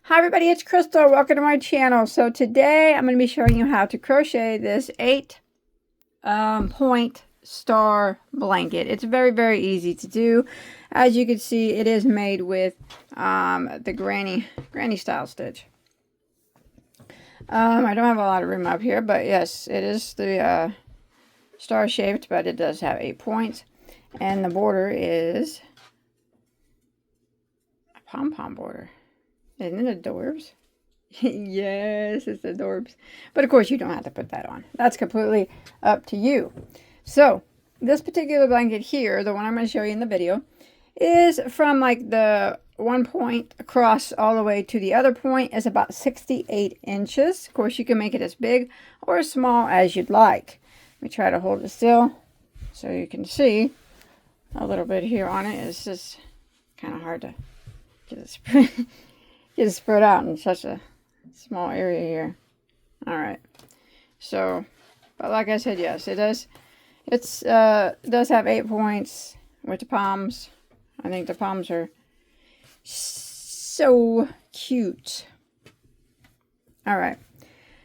Hi everybody, it's Crystal. Welcome to my channel. So today I'm going to be showing you how to crochet this 8 point star blanket. It's very easy to do. As you can see, it is made with the granny style stitch. I don't have a lot of room up here, but yes, it is the star shaped, but it does have 8 points, and the border is a pom pom border. Isn't it adorbs? Yes, it's adorbs. But of course, you don't have to put that on. That's completely up to you. So, this particular blanket here, the one I'm going to show you in the video, is from like the one point across all the way to the other point is about 68 inches. Of course, you can make it as big or as small as you'd like. Let me try to hold it still so you can see a little bit here on it. It's just kind of hard to get it spread out in such a small area here. Alright, so, but like I said, yes, it does. It does have 8 points with the poms. I think the poms are so cute. Alright,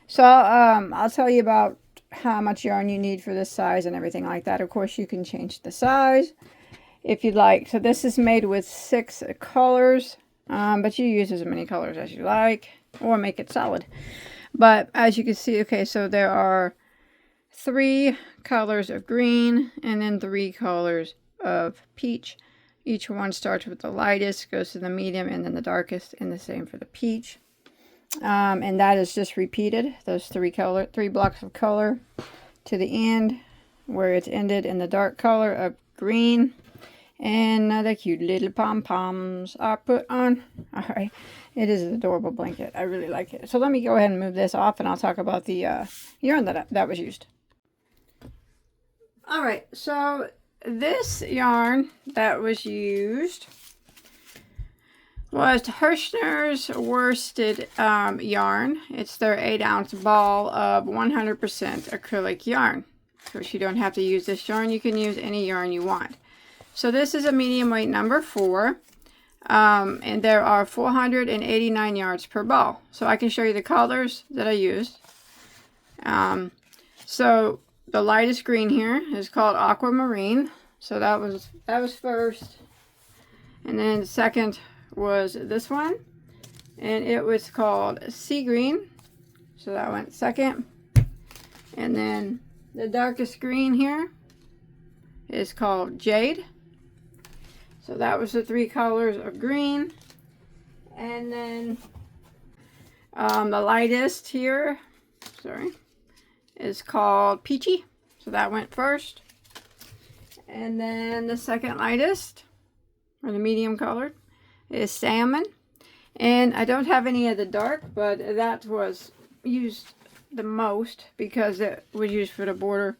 so I'll tell you about how much yarn you need for this size and everything like that. Of course, you can change the size if you'd like. So this is made with 6 colors. But you use as many colors as you like, or make it solid. But as you can see, okay, so there are 3 colors of green and then 3 colors of peach. Each one starts with the lightest, goes to the medium, and then the darkest, and the same for the peach. And that is just repeated, those 3 blocks of color to the end, where it's ended in the dark color of green. And the cute little pom-poms are put on. Alright, it is an adorable blanket. I really like it. So let me go ahead and move this off, and I'll talk about the yarn that was used. Alright, so this yarn that was used was Hirschner's worsted yarn. It's their 8-ounce ball of 100% acrylic yarn. Of course, you don't have to use this yarn. You can use any yarn you want. So this is a medium weight number 4, and there are 489 yards per ball. So I can show you the colors that I used. So the lightest green here is called aquamarine. So that was first, and then the second was this one, and it was called sea green. So that went second, and then the darkest green here is called jade. So that was the 3 colors of green. And then the lightest here, is called peachy. So that went first. And then the second lightest, or the medium colored, is salmon. And I don't have any of the dark, but that was used the most because it was used for the border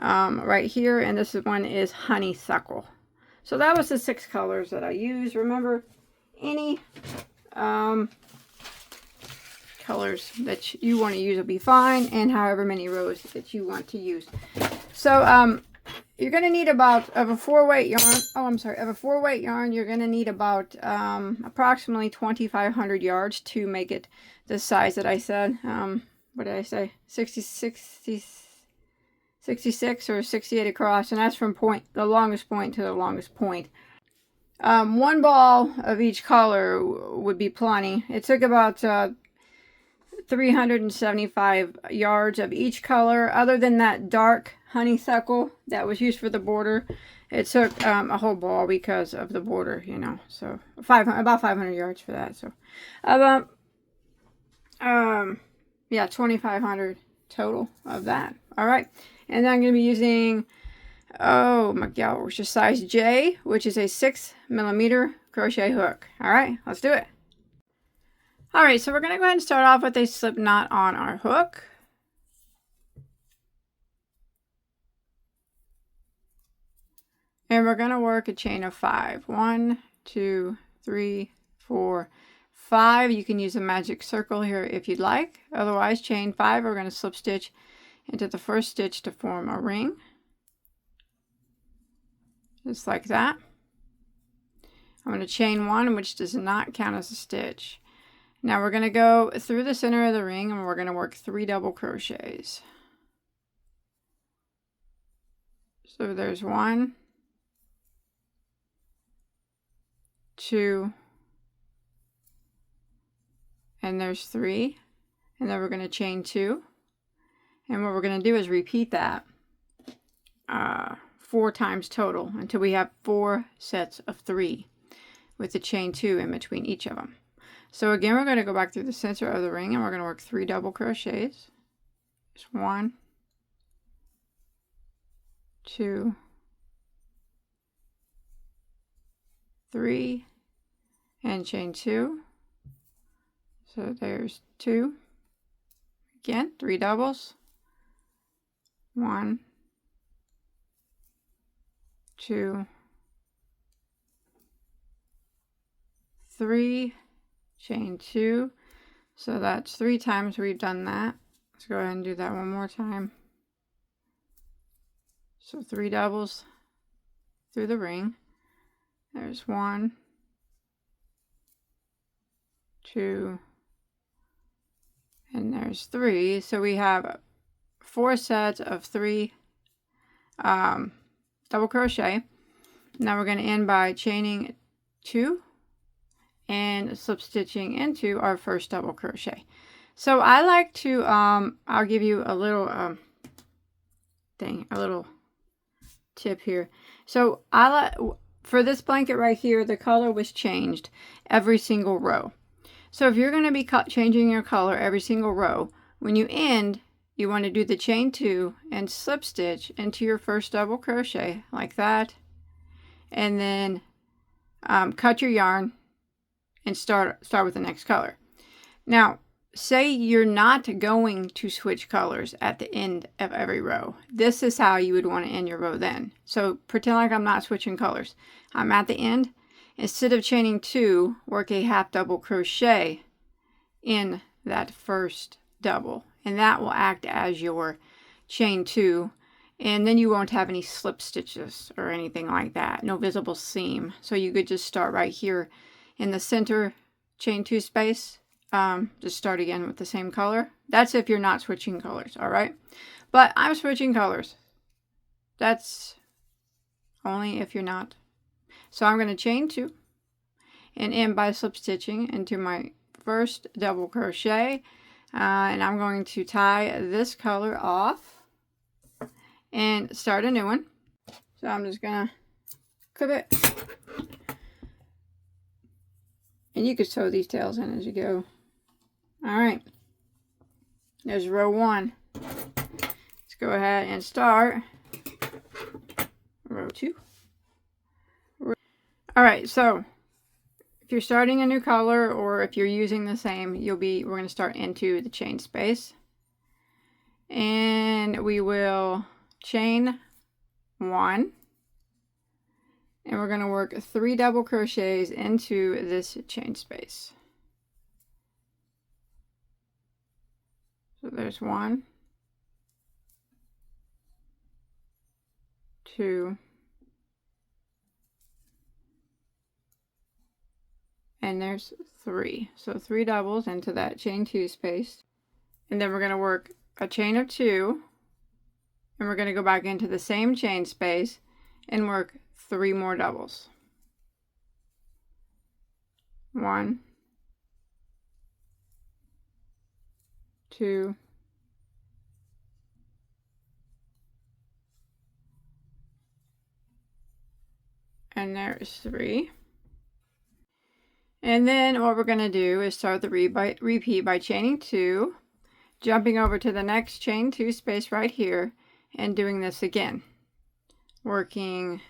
right here. And this one is honeysuckle. So that was the 6 colors that I used. Remember, any colors that you want to use will be fine, and however many rows that you want to use. So you're going to need about, of a 4-weight yarn, you're going to need about approximately 2,500 yards to make it the size that I said. What did I say? 66 or 68 across, and that's from the longest point to the longest point. 1 ball of each color would be plenty. It took about 375 yards of each color. Other than that dark honeysuckle that was used for the border, it took a whole ball because of the border, you know. So about 500 yards for that. So yeah, 2,500 total of that. All right. And then I'm going to be using, oh my gosh, a size J, which is a 6mm crochet hook. All right, let's do it. All right, so we're going to go ahead and start off with a slip knot on our hook. And we're going to work a chain of 5. 1, 2, 3, 4, 5. You can use a magic circle here if you'd like. Otherwise, chain 5, we're going to slip stitch into the first stitch to form a ring, just like that. I'm going to chain 1, which does not count as a stitch. Now we're going to go through the center of the ring and we're going to work 3 double crochets. So there's 1, 2, and there's 3, and then we're going to chain 2, and what we're going to do is repeat that 4 times total until we have 4 sets of 3 with the chain 2 in between each of them. So again, we're going to go back through the center of the ring and we're going to work 3 double crochets. Just 1, 2, 3, and chain 2. So there's 2. Again, 3 doubles. 1, 2, 3, chain 2. So that's 3 times we've done that. Let's go ahead and do that one more time. So 3 doubles through the ring. There's 1, 2, and there's 3. So we have 4 sets of 3 double crochet. Now we're going to end by chaining 2 and slip stitching into our first double crochet. So I like to I'll give you a little a little tip here. So I like, for this blanket right here, the color was changed every single row. So if you're going to be changing your color every single row, when you end, you want to do the chain 2 and slip stitch into your first double crochet like that, and then cut your yarn and start with the next color. Now, say you're not going to switch colors at the end of every row. This is how you would want to end your row then. So pretend like I'm not switching colors. I'm at the end. Instead of chaining 2, work a half double crochet in that first double, and that will act as your chain 2, and then you won't have any slip stitches or anything like that, no visible seam. So you could just start right here in the center chain 2 space. Just start again with the same color. That's if you're not switching colors, all right? But I'm switching colors. That's only if you're not. So I'm going to chain 2 and end by slip stitching into my first double crochet, and I'm going to tie this color off and start a new one. So I'm just going to clip it, and you can sew these tails in as you go. All right, there's row 1. Let's go ahead and start row 2. All right, so if you're starting a new color or if you're using the same, we're going to start into the chain space, and we will chain 1, and we're going to work 3 double crochets into this chain space. So there's 1, 2, and there's 3. So 3 doubles into that chain 2 space, and then we're going to work a chain of 2, and we're going to go back into the same chain space and work 3 more doubles. 1, 2, and there's 3. And then what we're going to do is start the repeat by chaining 2, jumping over to the next chain 2 space right here, and doing this again, working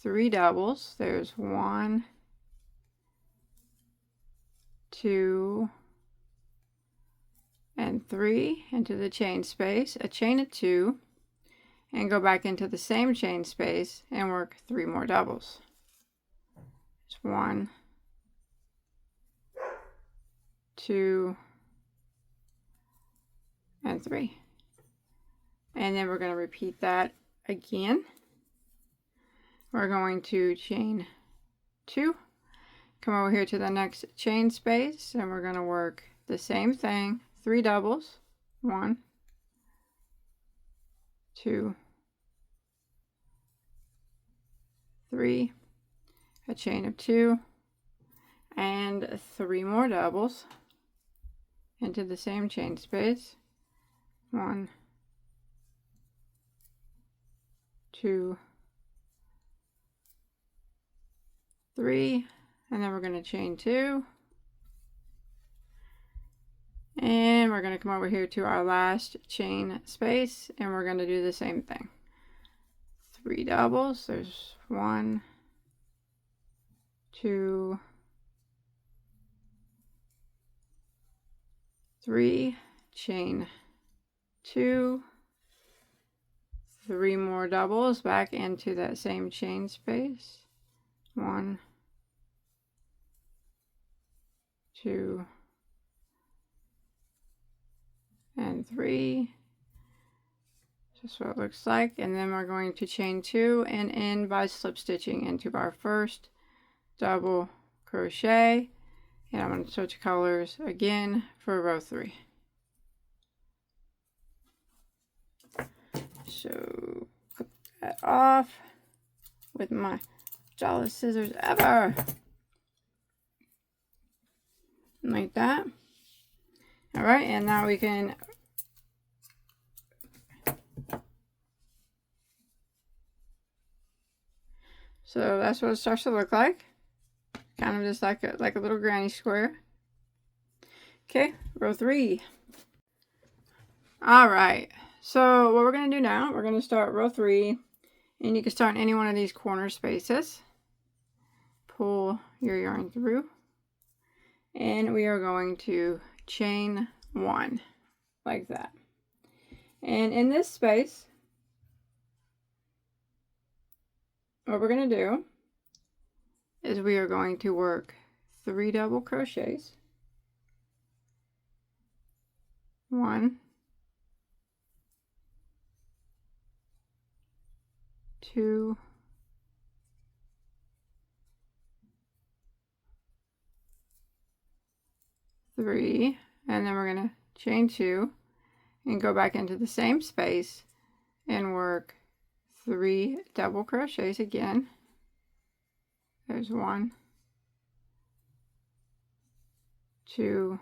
3 doubles. There's 1, 2, and 3 into the chain space, a chain of 2, and go back into the same chain space and work 3 more doubles. It's 1, 2, and 3. And then we're going to repeat that again. We're going to chain 2, come over here to the next chain space, and we're going to work the same thing, 3 doubles, 1, 2, 3, a chain of 2, and 3 more doubles into the same chain space, 1, 2, 3, and then we're going to chain 2, and we're going to come over here to our last chain space, and we're going to do the same thing. 3 doubles, there's 1, 2, 3, chain 2, 3 more doubles back into that same chain space, 1, 2, and 3. Just what it looks like. And then we're going to chain 2 and end by slip stitching into our first double crochet, and I'm going to switch colors again for row 3. So cut that off with my jolliest scissors ever, like that. All right, and now we can so that's what it starts to look like, kind of just like a little granny square. Okay, row 3. All right, so what we're going to do now, we're going to start row 3, and you can start in any one of these corner spaces. Pull your yarn through, and we are going to chain 1 like that. And in this space, what we're going to do is we are going to work 3 double crochets, 1, 2, 3, and then we're going to chain 2 and go back into the same space and work 3 double crochets again. There's 1, 2,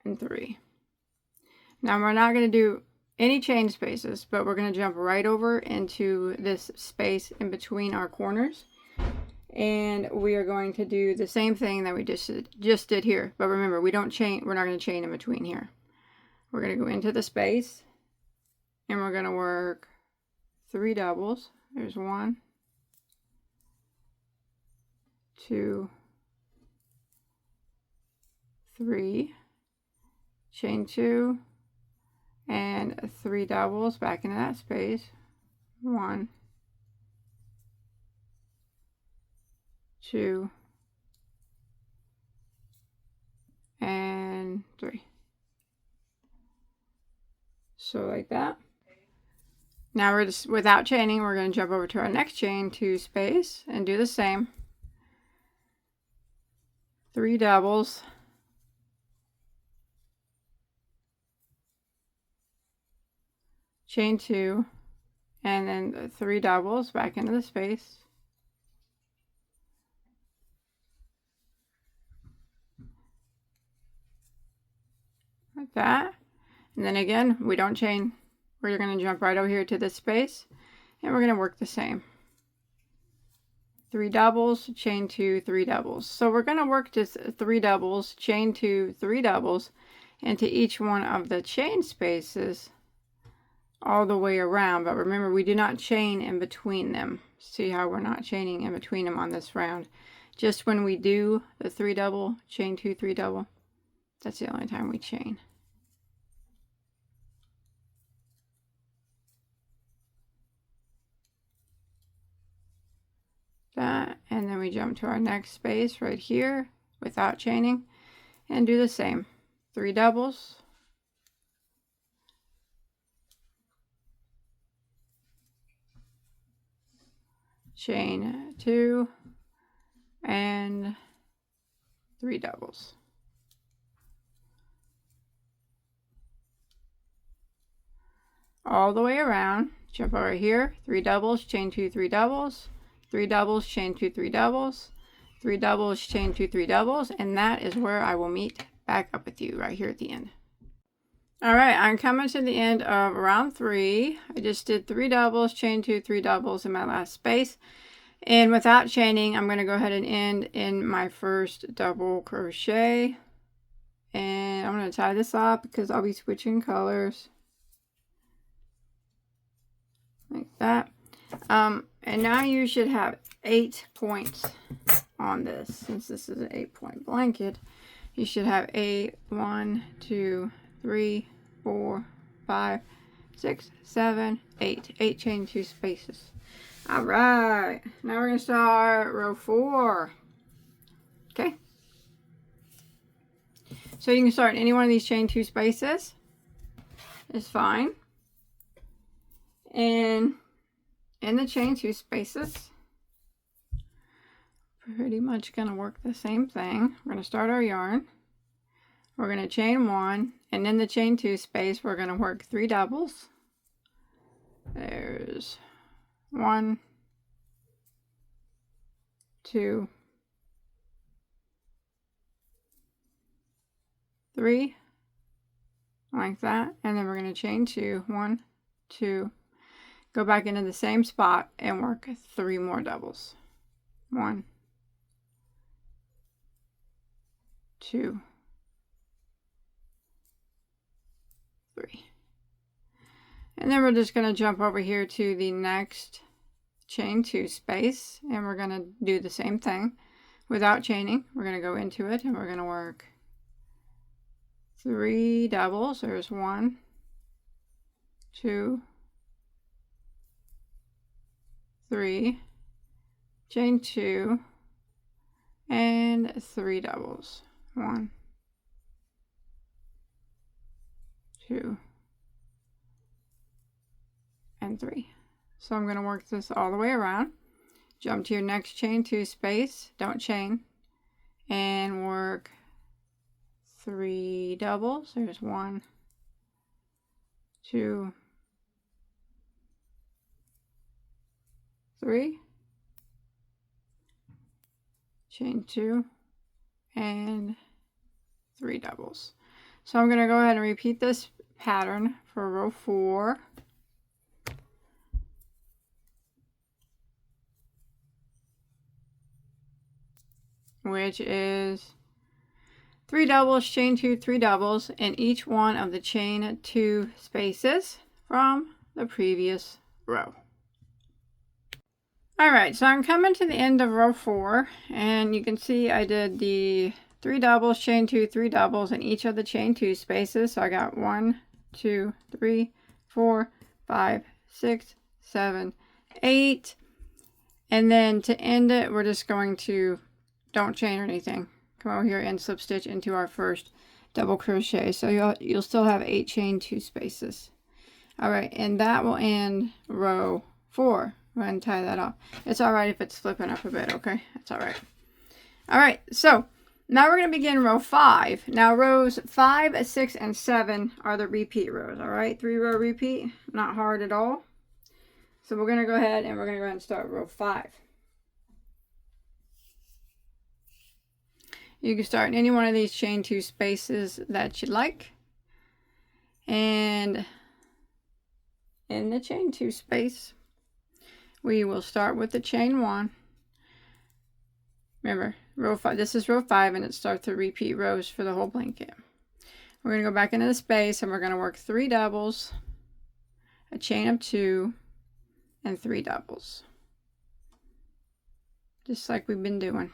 and 3. Now we're not going to do any chain spaces, but we're going to jump right over into this space in between our corners, and we are going to do the same thing that we just did here. But remember, we don't chain, we're not going to chain in between here. We're going to go into the space, and we're going to work 3 doubles. There's 1, 2, 3, chain 2, and 3 doubles back into that space, 1, 2, and 3. So like that. Now we're just, without chaining, we're going to jump over to our next chain 2 space and do the same. 3 doubles, chain 2, and then 3 doubles back into the space. Like that. And then again, we don't chain. We're going to jump right over here to this space, and we're going to work the same. 3 doubles, chain 2, 3 doubles. So we're going to work just 3 doubles, chain 2, 3 doubles into each one of the chain spaces all the way around. But remember, we do not chain in between them. See how we're not chaining in between them on this round. Just when we do the 3 double, chain 2, 3 double, that's the only time we chain. That, and then we jump to our next space right here without chaining and do the same. 3 doubles, chain 2, and 3 doubles. All the way around, jump over here, 3 doubles, chain 2, 3 doubles, 3 doubles, chain 2, 3 doubles, 3 doubles, chain 2, 3 doubles, and that is where I will meet back up with you right here at the end. All right, I'm coming to the end of round 3. I just did 3 doubles, chain 2, 3 doubles in my last space. And without chaining, I'm going to go ahead and end in my first double crochet. And I'm going to tie this off because I'll be switching colors. Like that. And now you should have 8 points on this. Since this is an 8-point blanket, you should have 8, 1, 2, 3, 4, 5, 6, 7, 8. 8 chain 2 spaces. All right, now we're going to start row 4. Okay. So you can start in any one of these chain 2 spaces. It's fine. And in the chain 2 spaces, pretty much going to work the same thing. We're going to start our yarn. We're going to chain 1, and in the chain 2 space, we're going to work 3 doubles. There's 1, 2, 3, like that, and then we're going to chain 2, 1, 2, go back into the same spot and work 3 more doubles. 1, 2, 3. And then we're just going to jump over here to the next chain 2 space, and we're going to do the same thing without chaining. We're going to go into it and we're going to work 3 doubles. There's 1, 2, 3, chain 2, and 3 doubles. 1, 2, and 3. So I'm going to work this all the way around. Jump to your next chain 2 space, don't chain, and work 3 doubles. There's 1, 2, 3, chain 2, and 3 doubles. So I'm going to go ahead and repeat this pattern for row 4. Which is 3 doubles, chain 2, 3 doubles in each one of the chain 2 spaces from the previous row. Alright, so I'm coming to the end of row 4, and you can see I did the 3 doubles, chain 2, 3 doubles in each of the chain 2 spaces. So I got 1, 2, 3, 4, 5, 6, 7, 8. And then to end it, we're just going to, don't chain or anything, come over here and slip stitch into our first double crochet. So you'll still have 8 chain 2 spaces. Alright, and that will end row 4. Go ahead and tie that off. It's alright if it's flipping up a bit, okay? That's alright. Alright, so now we're going to begin row 5. Now rows 5, 6, and 7 are the repeat rows, alright? 3-row repeat, not hard at all. So we're going to go ahead and start row 5. You can start in any one of these chain 2 spaces that you'd like. And in the chain 2 space, we will start with the chain 1. Remember, row 5, this is row 5, and it starts the repeat rows for the whole blanket. We're going to go back into the space, and we're going to work 3 doubles, a chain of 2, and 3 doubles. Just like we've been doing.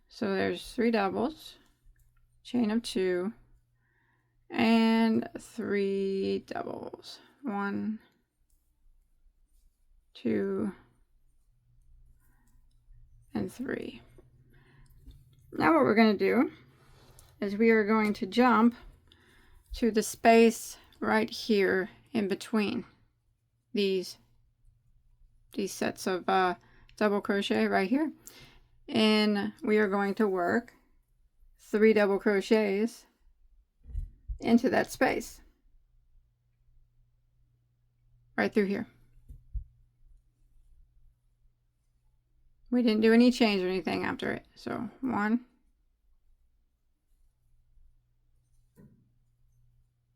So there's 3 doubles, chain of 2, and 3 doubles. 1, 2, and 3. Now what we're going to do is we are going to jump to the space right here in between these sets of double crochet right here, and we are going to work 3 double crochets into that space right through here. We didn't do any chains or anything after it. So 1,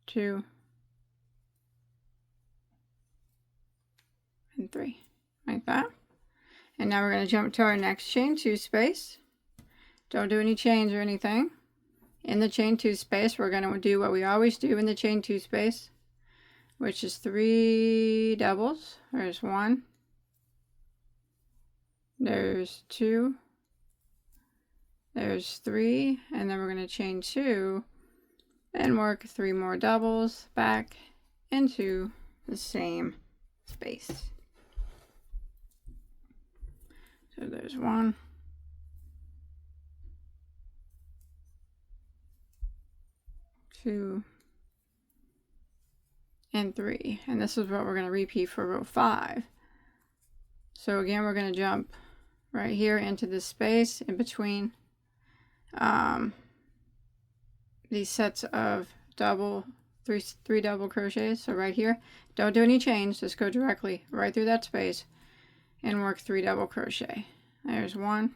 2, and 3, like that. And now we're going to jump to our next chain 2 space. Don't do any chains or anything. In the chain 2 space, we're going to do what we always do in the chain 2 space, which is 3 doubles. There's 1, there's 2, there's 3, and then we're going to chain 2 and work 3 more doubles back into the same space. So there's 1, 2, and 3, and this is what we're going to repeat for row 5. So again, we're going to jump right here into this space in between these sets of three double crochets. So right here, don't do any chains, just go directly right through that space and work 3 double crochet. There's 1,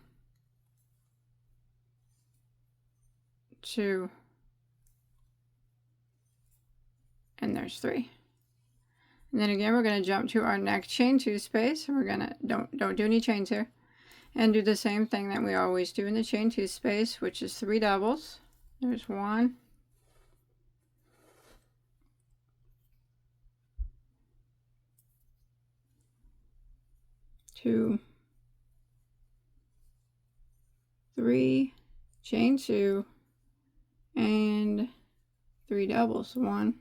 2, and there's 3. And then again, we're going to jump to our next chain 2 space. We're going to don't do any chains here, and do the same thing that we always do in the chain 2 space, which is 3 doubles. There's 1, 2, 3, chain 2, and 3 doubles. 1,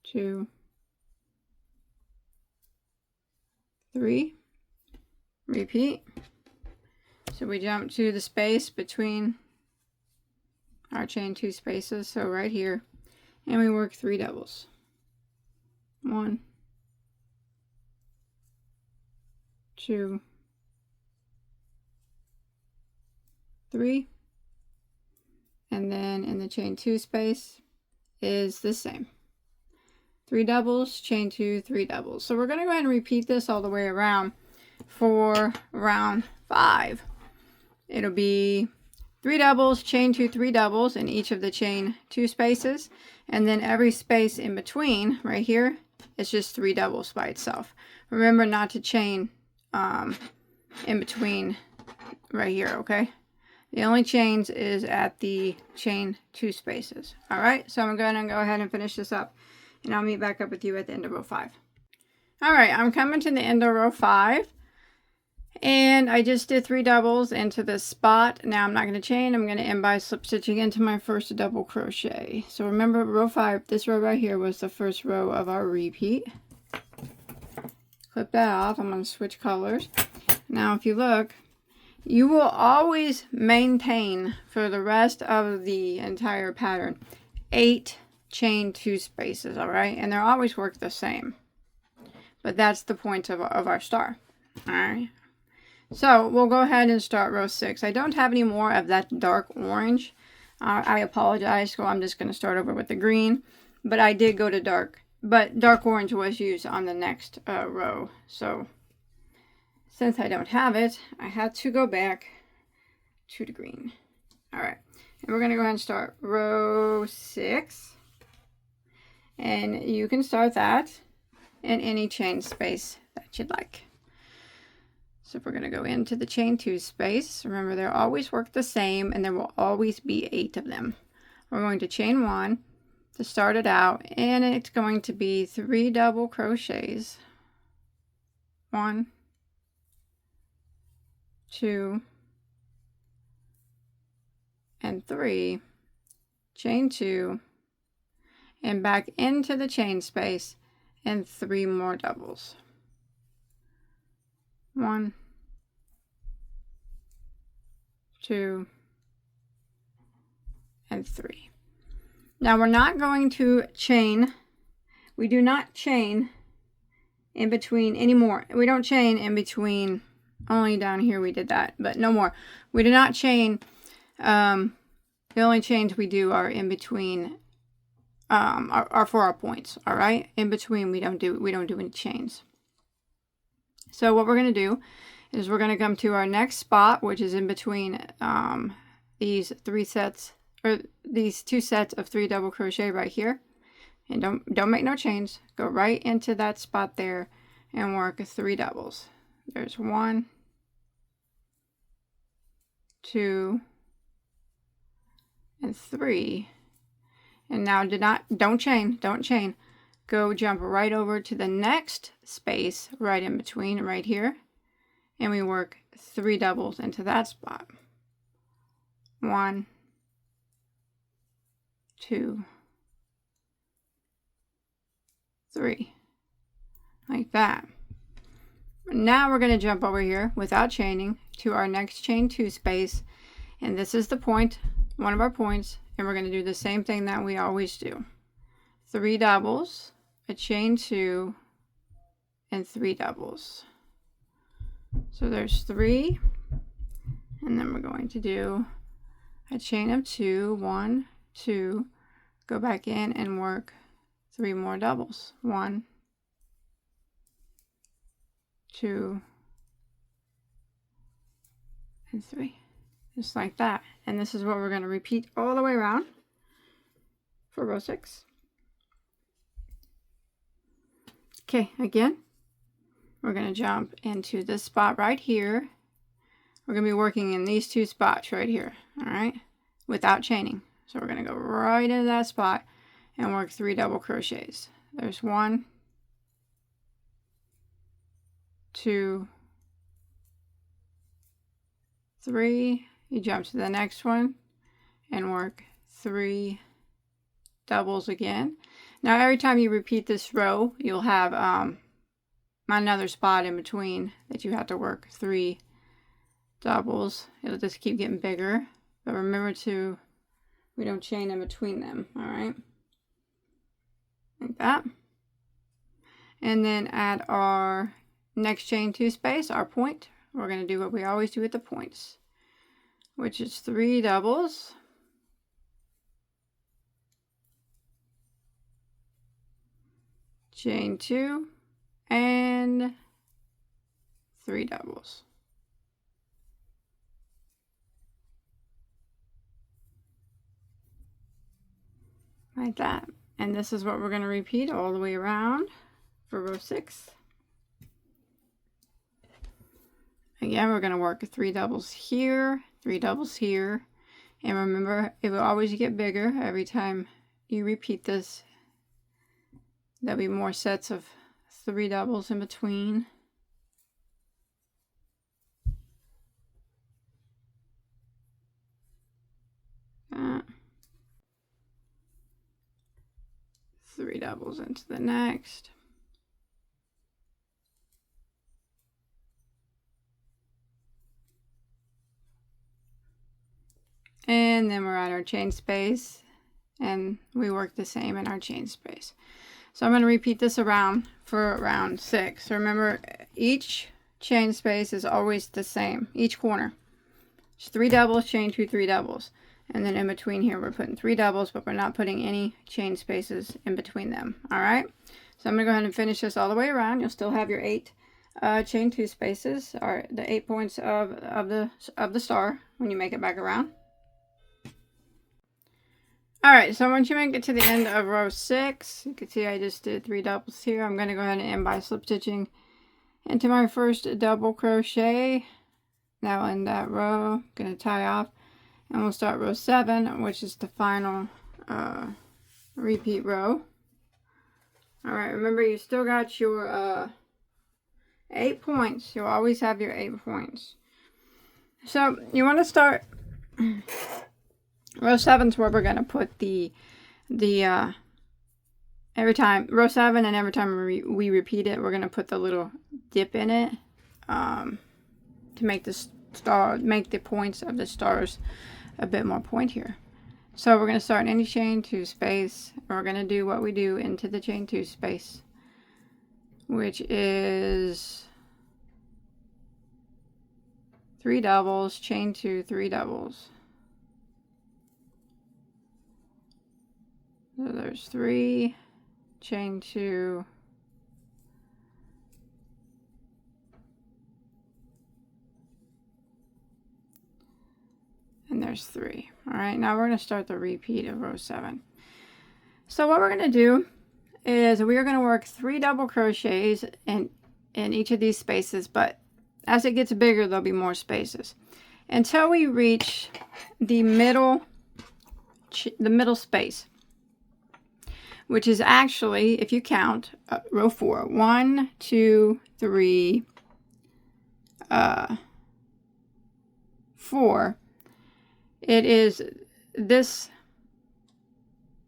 2, 3. Repeat. So we jump to the space between our chain 2 spaces, so right here, and we work 3 doubles. 1, 2, 3, and then in the chain 2 space is the same. 3 doubles, chain 2, 3 doubles. So we're going to go ahead and repeat this all the way around for round 5. It'll be 3 doubles, chain 2, 3 doubles in each of the chain 2 spaces, and then every space in between right here is just 3 doubles by itself. Remember not to chain in between right here, okay? The only chains is at the chain 2 spaces. All right, so I'm going to go ahead and finish this up, and I'll meet back up with you at the end of row 5. All right, I'm coming to the end of row 5. And I just did 3 doubles into this spot. Now I'm not going to chain. I'm going to end by slip stitching into my first double crochet. So remember, row 5, this row right here was the first row of our repeat. Clip that off. I'm going to switch colors. Now if you look, you will always maintain for the rest of the entire pattern 8 chain 2 spaces, all right? And they'll always work the same. But that's the point of our star, all right? So we'll go ahead and start row 6. I don't have any more of that dark orange. I apologize, so I'm just going to start over with the green. But I did go to dark. But dark orange was used on the next row. So since I don't have it, I had to go back to the green. Alright, and we're going to go ahead and start row 6. And you can start that in any chain space that you'd like. So we're going to go into the chain 2 space. Remember, they'll always work the same, and there will always be 8 of them. We're going to chain 1 to start it out, and it's going to be 3 double crochets. 1, 2, and 3. Chain 2, and back into the chain space, and 3 more doubles. 1, 2, and 3. Now we're not going to chain. We do not chain in between anymore. We don't chain in between, only down here we did that, but no more. We do not chain. The only chains we do are in between, are for our points. All right, in between we don't do any chains. So what we're going to do is we're going to come to our next spot, which is in between these three sets, or these two sets of 3 double crochet right here. And don't make no chains. Go right into that spot there and work 3 doubles. There's 1, 2, and 3. And now don't chain. Go jump right over to the next space right in between, right here. And we work 3 doubles into that spot. 1, 2, 3. Like that. Now we're going to jump over here without chaining to our next chain 2 space. And this is the point, one of our points. And we're going to do the same thing that we always do. 3 doubles, a chain 2, and 3 doubles. So there's 3, and then we're going to do a chain of 2, 1, 2, go back in and work 3 more doubles. 1, 2, and 3. Just like that. And this is what we're going to repeat all the way around for row 6. Okay, again, we're going to jump into this spot right here. We're going to be working in these 2 spots right here, all right, without chaining. So we're going to go right into that spot and work 3 double crochets. There's 1, 2, 3. You jump to the next one and work 3 doubles again. Now every time you repeat this row, you'll have another spot in between that you have to work 3 doubles. It'll just keep getting bigger, but remember we don't chain in between them. All right, like that. And then at our next chain 2 space, our point, we're going to do what we always do with the points, which is 3 doubles, chain 2, and 3 doubles. Like that. And this is what we're going to repeat all the way around for row 6. Again, we're going to work 3 doubles here, 3 doubles here. And remember, it will always get bigger every time you repeat this. There'll be more sets of 3 doubles in between. That. 3 doubles into the next. And then we're at our chain space, and we work the same in our chain space. So I'm going to repeat this around for round 6. Remember, each chain space is always the same, each corner. It's 3 doubles, chain 2, 3 doubles. And then in between here, we're putting 3 doubles, but we're not putting any chain spaces in between them. All right. So I'm going to go ahead and finish this all the way around. You'll still have your 8 chain 2 spaces, or the 8 points of the star when you make it back around. All right. So once you make it to the end of row 6, you can see I just did 3 doubles here. I'm going to go ahead and end by slip stitching into my first double crochet. Now in that row, I'm going to tie off. And we'll start row 7, which is the final repeat row. Alright, remember you still got your 8 points. You'll always have your 8 points. So you want to start row 7 is where we're going to put every time, row 7, and every time we repeat it, we're going to put the little dip in it to make the points of the stars a bit more pointier. So we're going to start in any chain 2 space, and we're going to do what we do into the chain 2 space. which is 3 doubles, chain 2, 3 doubles. So there's 3, chain 2, and there's 3. All right, now we're going to start the repeat of row 7. So what we're going to do is we are going to work 3 double crochets in each of these spaces, but as it gets bigger, there'll be more spaces until we reach the middle space, which is actually, if you count, row 4. 1, 2, 3, 4. It is this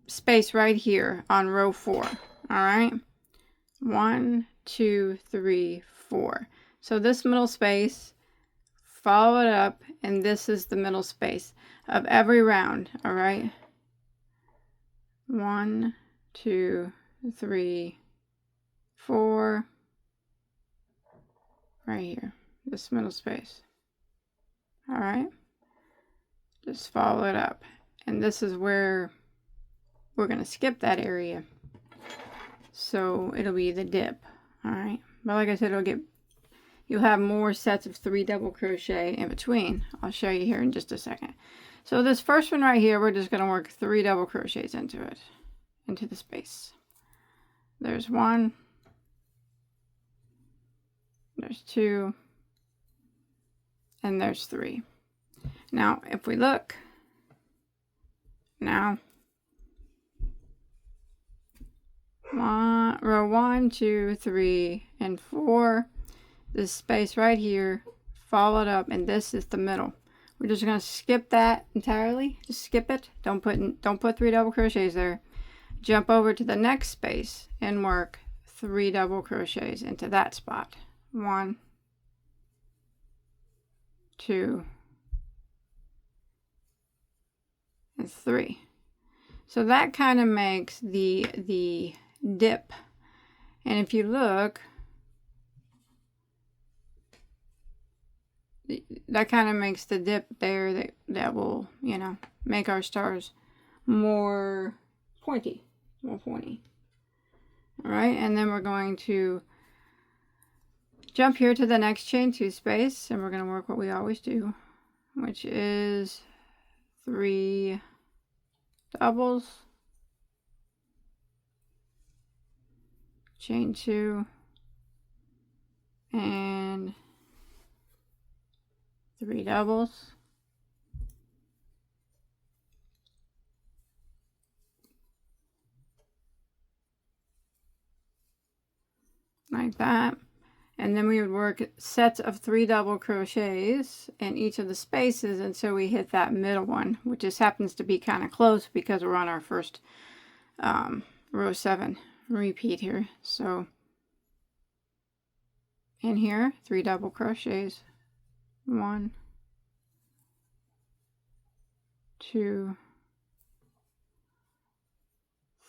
space right here on row 4. All right, 1, 2, 3, 4. So this middle space, follow it up, and this is the middle space of every round. All right, 1, 2, 3, 4, right here, this middle space. All right, just follow it up, and this is where we're going to skip that area, so it'll be the dip. All right, but like I said, you'll have more sets of 3 double crochet in between. I'll show you here in just a second. So this first one right here, we're just going to work 3 double crochets into it, into the space. There's 1, there's 2, and there's 3. Now if we look now, row 1, 2, 3, and 4, this space right here, follow it up, and this is the middle. We're just going to skip that entirely. Just skip it. Don't put 3 double crochets there. Jump over to the next space and work 3 double crochets into that spot. 1, 2, and 3. So that kind of makes the dip. And if you look, that kind of makes the dip there that will, you know, make our stars more pointy. All right, and then we're going to jump here to the next chain 2 space, and we're going to work what we always do, which is 3 doubles, chain 2, and 3 doubles, like that. And then we would work sets of 3 double crochets in each of the spaces until we hit that middle one, which just happens to be kind of close because we're on our first row 7 repeat here. So in here, 3 double crochets, 1, 2,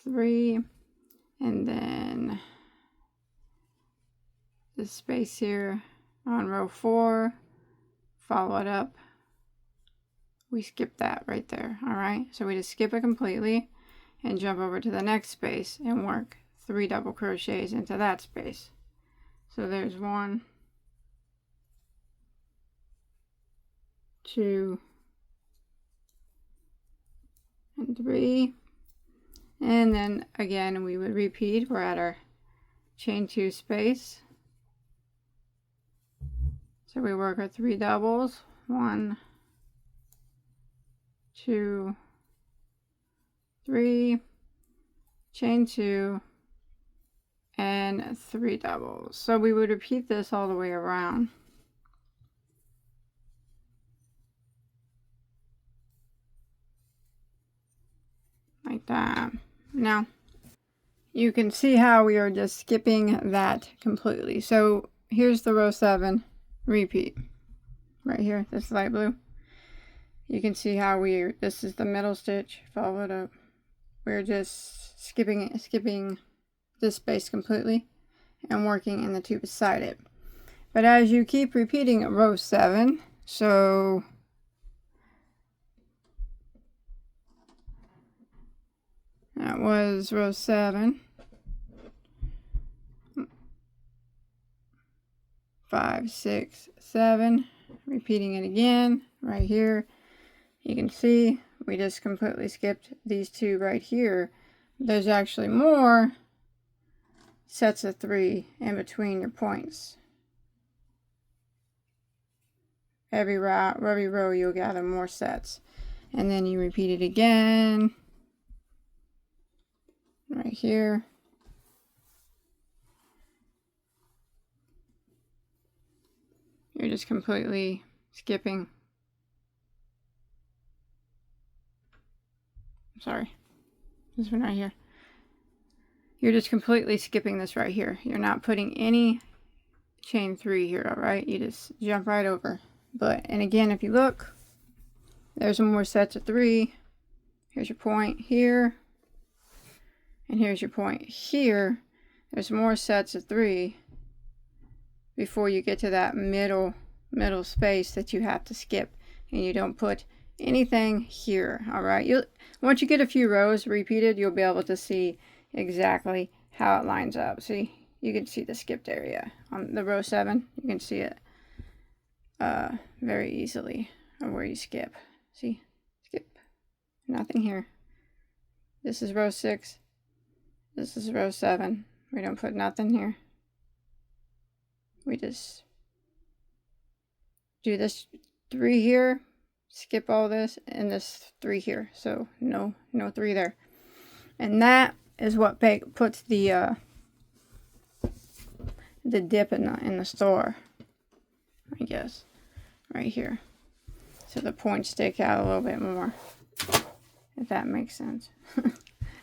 3, and then this space here on row 4, follow it up. We skip that right there. All right, so we just skip it completely and jump over to the next space and work 3 double crochets into that space. So there's 1, 2, and 3, and then again we would repeat. We're at our chain 2 space, so we work our 3 doubles, 1, 2, 3, chain 2, and 3 doubles. So we would repeat this all the way around. Like that. Now you can see how we are just skipping that completely. So here's the row 7 repeat right here, this light blue. You can see how this is the middle stitch, follow it up. We're just skipping this space completely and working in the two beside it. But as you keep repeating row 7, so that was row 7, 5, 6, 7, repeating it again right here. You can see we just completely skipped these two right here. There's actually more sets of 3 in between your points. Every row you'll gather more sets, and then you repeat it again right here. You're just completely skipping. Sorry, this one right here. You're just completely skipping this right here. You're not putting any chain 3 here, all right? You just jump right over. But, and again, if you look, there's more sets of 3. Here's your point here, and here's your point here. There's more sets of 3 before you get to that middle space that you have to skip, and you don't put anything here. All right, once you get a few rows repeated, you'll be able to see exactly how it lines up. See, you can see the skipped area on the row 7. You can see it very easily of where you skip. See, skip, nothing here. This is row 6. This is row 7. We don't put nothing here. We just do this 3 here, skip all this, and this 3 here. So no 3 there. And that is what puts the dip in the store, I guess, right here. So the points stick out a little bit more, if that makes sense.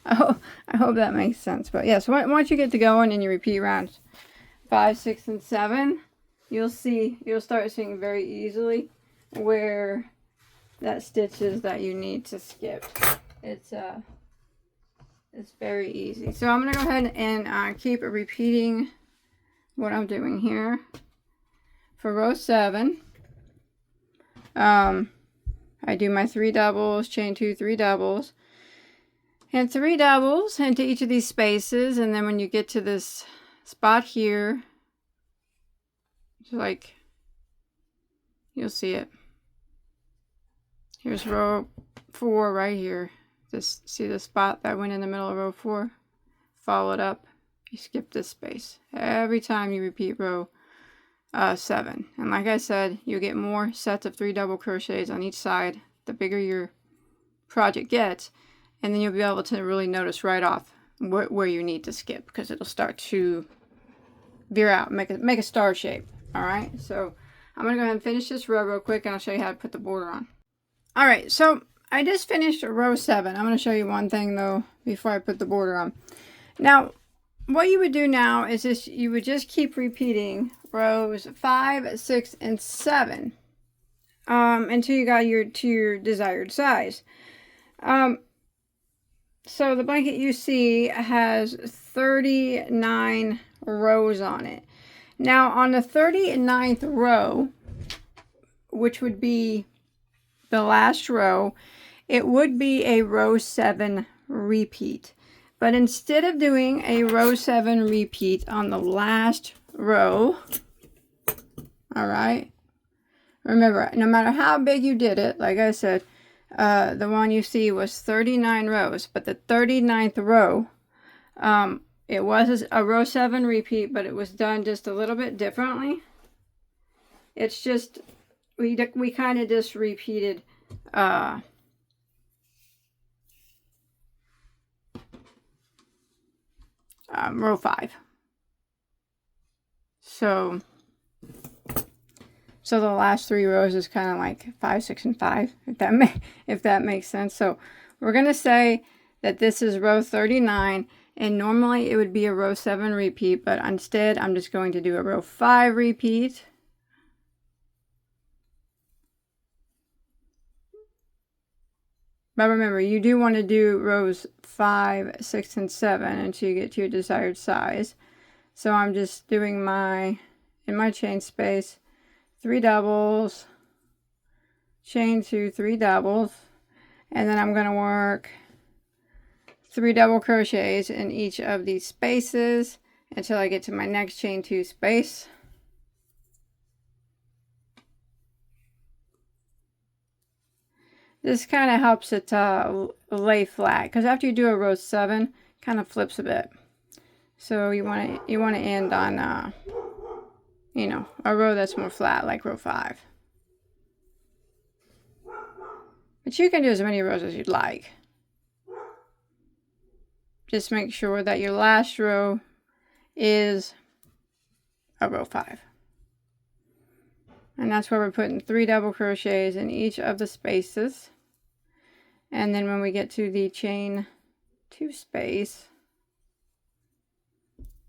I hope that makes sense. But yes, once you get to going and you repeat rounds 5, 6, and 7, you'll start seeing very easily where that stitch is that you need to skip. It's very easy. So I'm gonna go ahead and keep repeating what I'm doing here for row 7. I do my 3 doubles, chain 2, 3 doubles, and 3 doubles into each of these spaces. And then when you get to this spot here, like, you'll see it. Here's row 4 right here. Just see the spot that went in the middle of row 4? Follow it up. You skip this space every time you repeat row 7. And like I said, you get more sets of 3 double crochets on each side the bigger your project gets, and then you'll be able to really notice right off where you need to skip, because it'll start to veer out, make a star shape. All right, so I'm gonna go ahead and finish this row real quick, and I'll show you how to put the border on. All right, so I just finished row 7. I'm going to show you one thing though before I put the border on. Now, what you would do now is you would just keep repeating rows 5, 6, and 7 until you got to your desired size. So the blanket you see has 39 rows on it. Now on the 39th row, which would be the last row, it would be a row 7 repeat. But instead of doing a row 7 repeat on the last row, all right, remember, no matter how big you did it, like I said, the one you see was 39 rows, but the 39th row, it was a row 7 repeat, but it was done just a little bit differently. It's just, we kind of just repeated row 5. So the last 3 rows is kind of like 5, 6, and 5, if that makes sense. So we're going to say that this is row 39, and normally it would be a row 7 repeat, but instead I'm just going to do a row 5 repeat. But remember, you do want to do rows 5, 6, and 7 until you get to your desired size. So I'm just doing in my chain space, 3 doubles, chain 2, 3 doubles, and then I'm going to work 3 double crochets in each of these spaces until I get to my next chain 2 space. This kind of helps it lay flat, because after you do a row 7, it kind of flips a bit. So you want to end on you know, a row that's more flat, like row 5. But you can do as many rows as you'd like. Just make sure that your last row is a row 5. And that's where we're putting 3 double crochets in each of the spaces. And then when we get to the chain 2 space,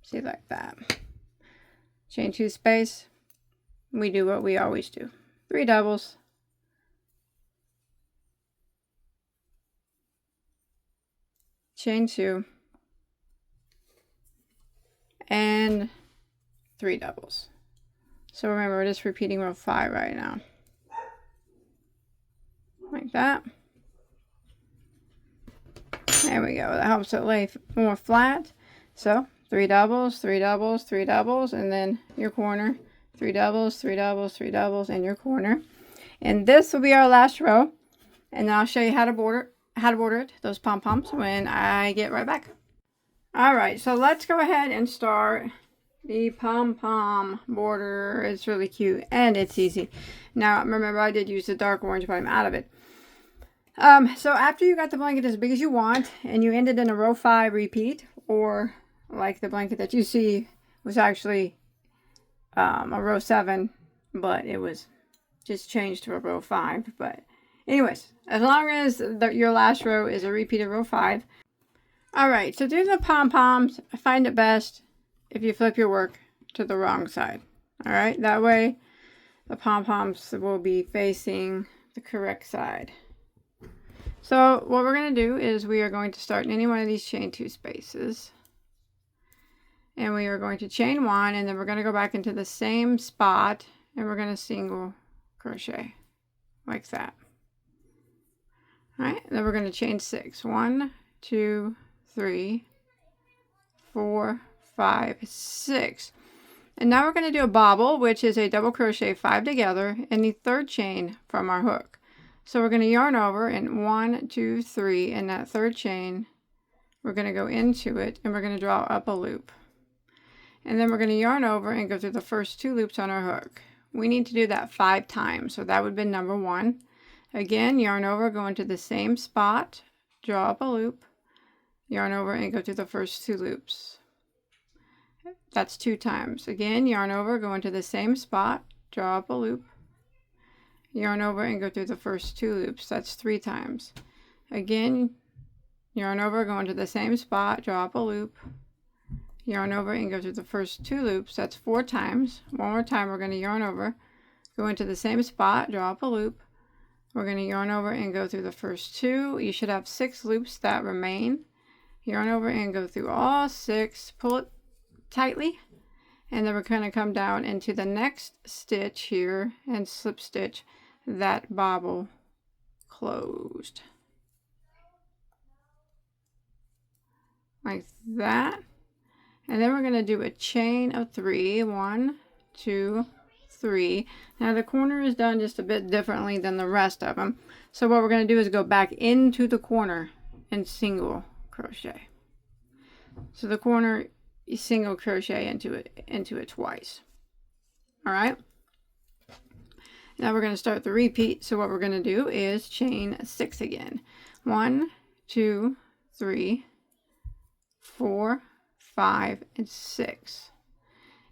see, like that. Chain 2 space, we do what we always do. 3 doubles. Chain 2. And 3 doubles. So remember, we're just repeating row 5 right now. Like that. There we go. That helps it lay more flat. So 3 doubles, 3 doubles, 3 doubles, and then your corner. 3 doubles, 3 doubles, 3 doubles, and your corner. And this will be our last row. And then I'll show you how to border it, those pom-poms, when I get right back. Alright, so let's go ahead and start the pom-pom border. It's really cute and it's easy. Now remember, I did use the dark orange, but I'm out of it. So after you got the blanket as big as you want and you ended in a row 5 repeat, or like the blanket that you see was actually a row 7, but it was just changed to a row 5. But anyways, as long as your last row is a repeat of row 5. Alright, to do the pom-poms, I find it best if you flip your work to the wrong side. Alright, that way the pom-poms will be facing the correct side. So what we're going to do is we are going to start in any one of these chain 2 spaces. And we are going to chain 1, and then we're going to go back into the same spot, and we're going to single crochet like that. Alright, then we're going to chain 6. 1, 2, 3, 4, 5, 6. And now we're going to do a bobble, which is a double crochet 5 together in the 3rd chain from our hook. So we're going to yarn over in 1, 2, 3, in that 3rd chain. We're going to go into it and we're going to draw up a loop. And then we're going to yarn over and go through the first 2 loops on our hook. We need to do that 5 times, so that would be number 1. Again, yarn over, go into the same spot, draw up a loop, yarn over and go through the first 2 loops. That's 2 times. Again, yarn over, go into the same spot, draw up a loop, yarn over and go through the first 2 loops. That's 3 times. Again, yarn over, go into the same spot, draw up a loop, yarn over and go through the first 2 loops. That's 4 times. One more time, we're going to yarn over, go into the same spot, draw up a loop. We're going to yarn over and go through the first 2. You should have 6 loops that remain. Yarn over and go through all 6. Pull it tightly. And then we're going to come down into the next stitch here and slip stitch that bobble closed. Like that. And then we're going to do a chain of 3. 1, 2, 3. Now the corner is done just a bit differently than the rest of them. So what we're going to do is go back into the corner and single crochet. So the corner, you single crochet into it twice. All right. Now we're going to start the repeat. So what we're going to do is chain 6 again. 1, 2, 3, 4, 5, and 6.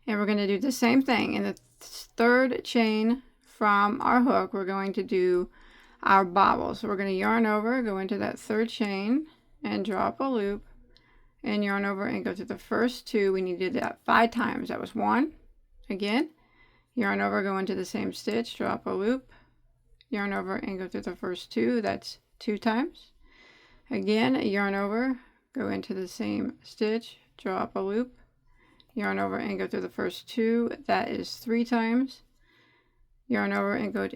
And we're going to do the same thing in the 3rd chain from our hook. We're going to do our bobble. So we're going to yarn over, go into that 3rd chain and draw up a loop, and yarn over and go through the first 2. We need to do that 5 times. That was 1. Again, yarn over, go into the same stitch, draw up a loop, yarn over and go through the first 2. That's 2 times. Again, yarn over, go into the same stitch, draw up a loop, yarn over and go through the first 2. That is 3 times. Yarn over and go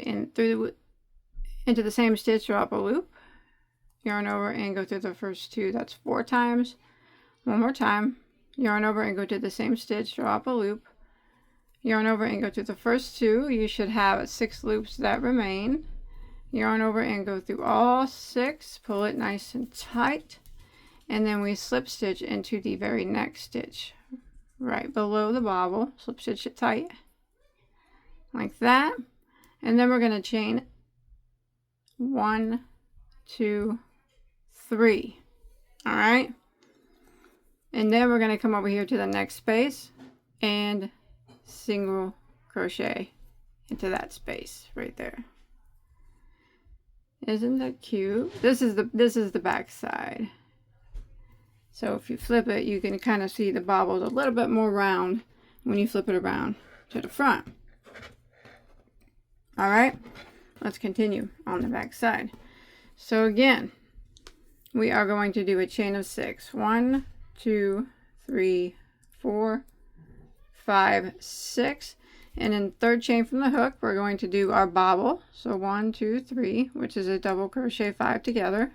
into the same stitch, drop a loop, yarn over and go through the first 2. That's 4 times. One more time, yarn over and go to the same stitch, drop a loop, yarn over and go through the first 2. You should have 6 loops that remain. Yarn over and go through all 6, pull it nice and tight, and then we slip stitch into the very next stitch right below the bobble. Slip stitch it tight like that, and then we're going to chain 1, 2, 3. All right, and then we're going to come over here to the next space and single crochet into that space right there. Isn't that cute? This is the back side. So if you flip it, you can kind of see the bobbles a little bit more round when you flip it around to the front. All right, let's continue on the back side. So again, we are going to do a chain of 6. 1, 2, 3, 4, 5, 6. And in third chain from the hook, we're going to do our bobble. So 1, 2, 3, which is a double crochet 5 together.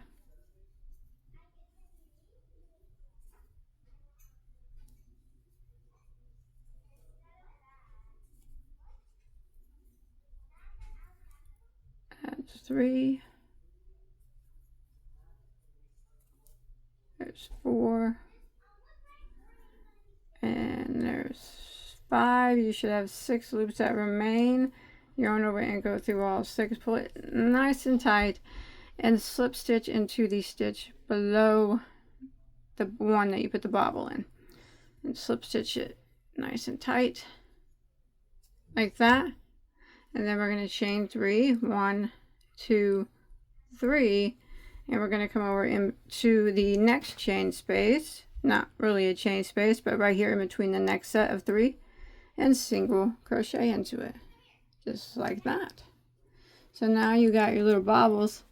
That's 3. There's 4. And there's 5. You should have 6 loops that remain. Yarn over and go through all 6. Pull it nice and tight and slip stitch into the stitch below the one that you put the bobble in. And slip stitch it nice and tight like that. And then we're going to chain 3. 1, 2, 3. And we're going to come over into the next chain space. Not really a chain space, but right here in between the next set of 3. And single crochet into it. Just like that. So now you got your little bobbles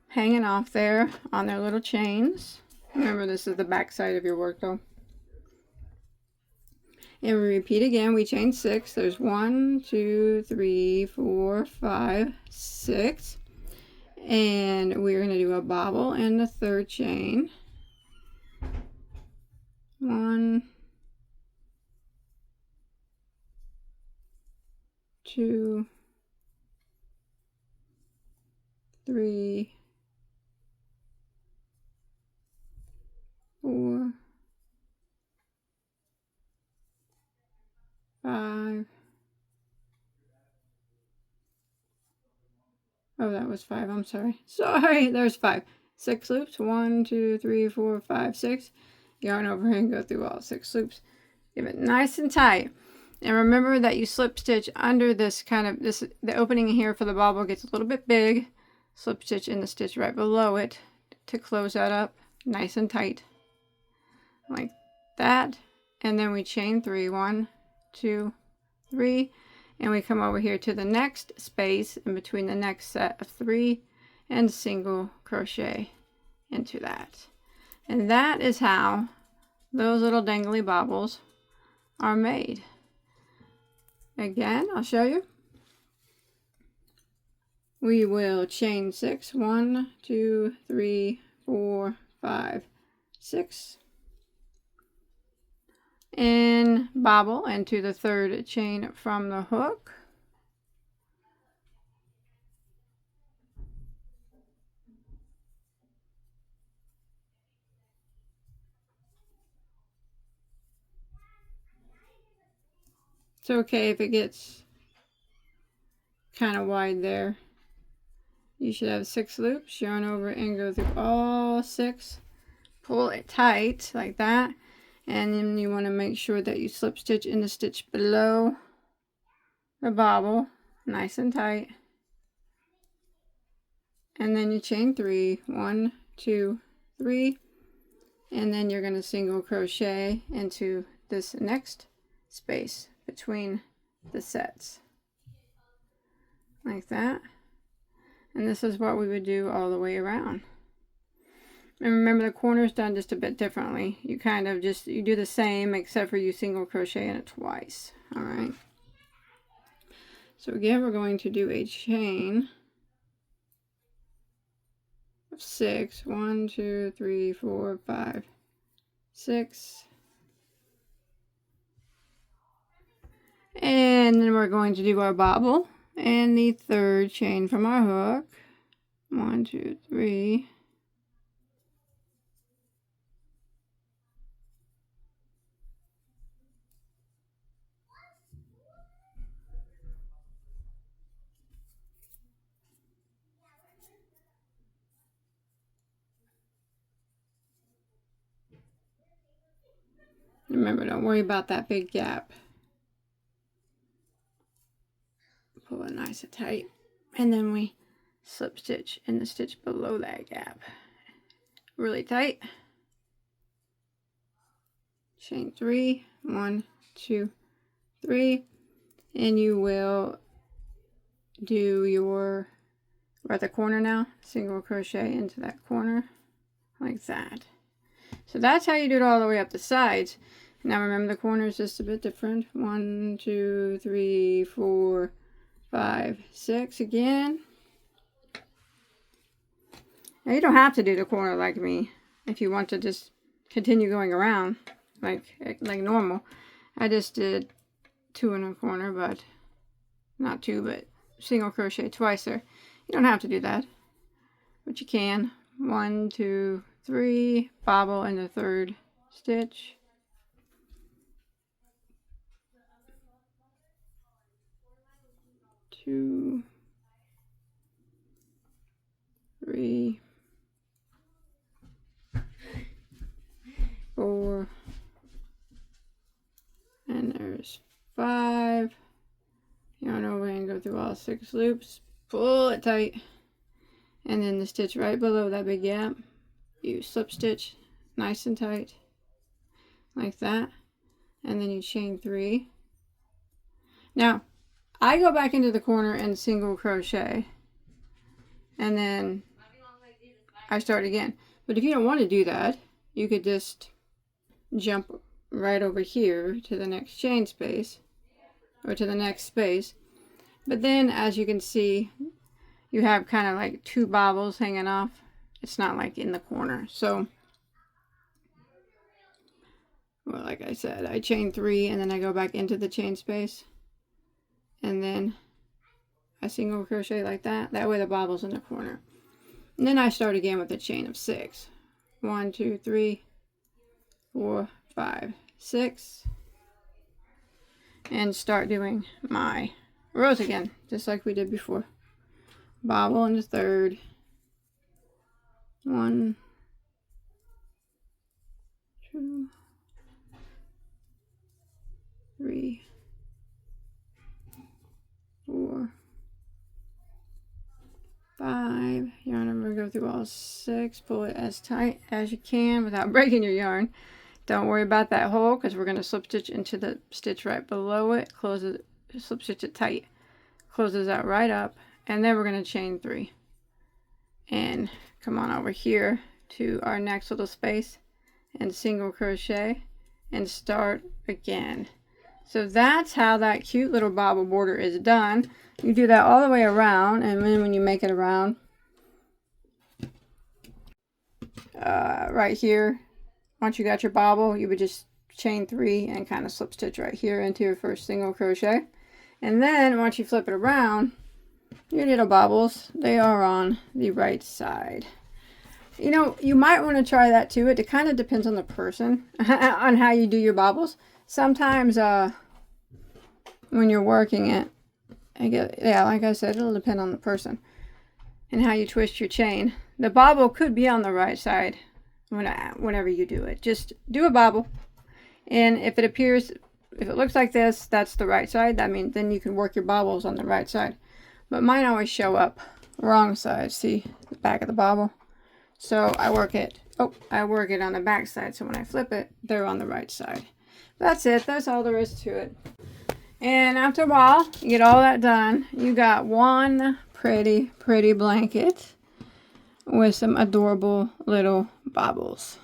hanging off there on their little chains. Remember, this is the back side of your work though. And we repeat again. We chain 6. There's 1, 2, 3, 4, 5, 6. And we're going to do a bobble in the third chain. 1, 2, 3, 4, 5. Oh, that was 5. I'm sorry. Sorry, there's 5. 6 loops. 1, 2, 3, 4, 5, 6. Yarn over and go through all 6 loops. Give it nice and tight. And remember that you slip stitch under this the opening here for the bobble gets a little bit big. Slip stitch in the stitch right below it to close that up nice and tight. Like that. And then we chain 3. 1, 2, 3. And we come over here to the next space in between the next set of 3 and single crochet into that. And that is how those little dangly bobbles are made. Again, I'll show you. We will chain 6. 1, 2, 3, 4, 5, 6. And bobble into the third chain from the hook. It's okay if it gets kind of wide there. You should have 6 loops. Yarn over and go through all 6. Pull it tight like that. And then you want to make sure that you slip stitch in the stitch below the bobble. Nice and tight. And then you chain 3. 1, 2, 3. And then you're going to single crochet into this next space between the sets like that. And this is what we would do all the way around. And remember, the corner is done just a bit differently. You kind of just, you do the same except for you single crochet in it twice. All right. So again, we're going to do a chain of 6. 1, 2, 3, 4, 5, 6. And then we're going to do our bobble and the third chain from our hook. 1, 2, 3. Remember, don't worry about that big gap. Pull it nice and tight. And then we slip stitch in the stitch below that gap. Really tight. Chain 3. 1, 2, 3. And you will do your, we're at the corner now, single crochet into that corner like that. So that's how you do it all the way up the sides. Now remember, the corner is just a bit different. 1, 2, 3, 4, 5, 6 again. Now you don't have to do the corner like me if you want to just continue going around like normal. I just did 2 in a corner, but not 2, but single crochet twice there. You don't have to do that, but you can. 1, 2, 3, bobble in the third stitch. Two, 3, 4, and there's 5. Yarn over and go through all 6 loops, pull it tight, and then the stitch right below that big gap, you slip stitch nice and tight like that, and then you chain 3. Now I go back into the corner and single crochet, and then I start again. But if you don't want to do that, you could just jump right over here to the next chain space, or to the next space. But then, as you can see, you have kind of like 2 bobbles hanging off. It's not like in the corner. So, well, like I said, I chain 3 and then I go back into the chain space. And then I single crochet like that. That way the bobble's in the corner. And then I start again with a chain of 6. 1, 2, 3, 4, 5, 6. And start doing my rows again, just like we did before. Bobble in the third. 1, 2, 3, 4, 5. Yarn over, go through all 6. Pull it as tight as you can without breaking your yarn. Don't worry about that hole, because we're going to slip stitch into the stitch right below it. Close it, slip stitch it tight. Closes that right up, and then we're going to chain 3 and come on over here to our next little space and single crochet and start again. So that's how that cute little bobble border is done. You do that all the way around, and then when you make it around, right here, once you got your bobble, you would just chain 3 and kind of slip stitch right here into your first single crochet. And then once you flip it around, your little bobbles, they are on the right side. You know, you might want to try that too. It kind of depends on the person on how you do your bobbles. Sometimes when you're working it, yeah, like I said, it'll depend on the person and how you twist your chain. The bobble could be on the right side whenever you do it. Just do a bobble, and if it appears, if it looks like this, that's the right side. That means then you can work your bobbles on the right side. But mine always show up wrong side. See the back of the bobble? So I work it on the back side. So when I flip it, they're on the right side. That's it. That's all there is to it. And after a while, you get all that done. You got one pretty blanket with some adorable little baubles.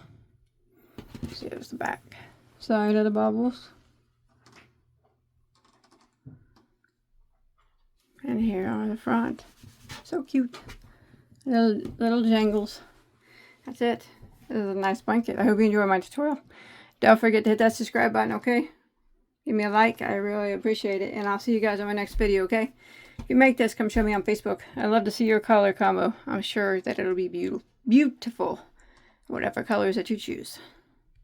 See, there's the back side of the baubles. And here on the front. So cute. Little jangles. That's it. This is a nice blanket. I hope you enjoyed my tutorial. Don't forget to hit that subscribe button, okay? Give me a like. I really appreciate it. And I'll see you guys on my next video, okay? If you make this, come show me on Facebook. I'd love to see your color combo. I'm sure that it'll be beautiful. Whatever colors that you choose.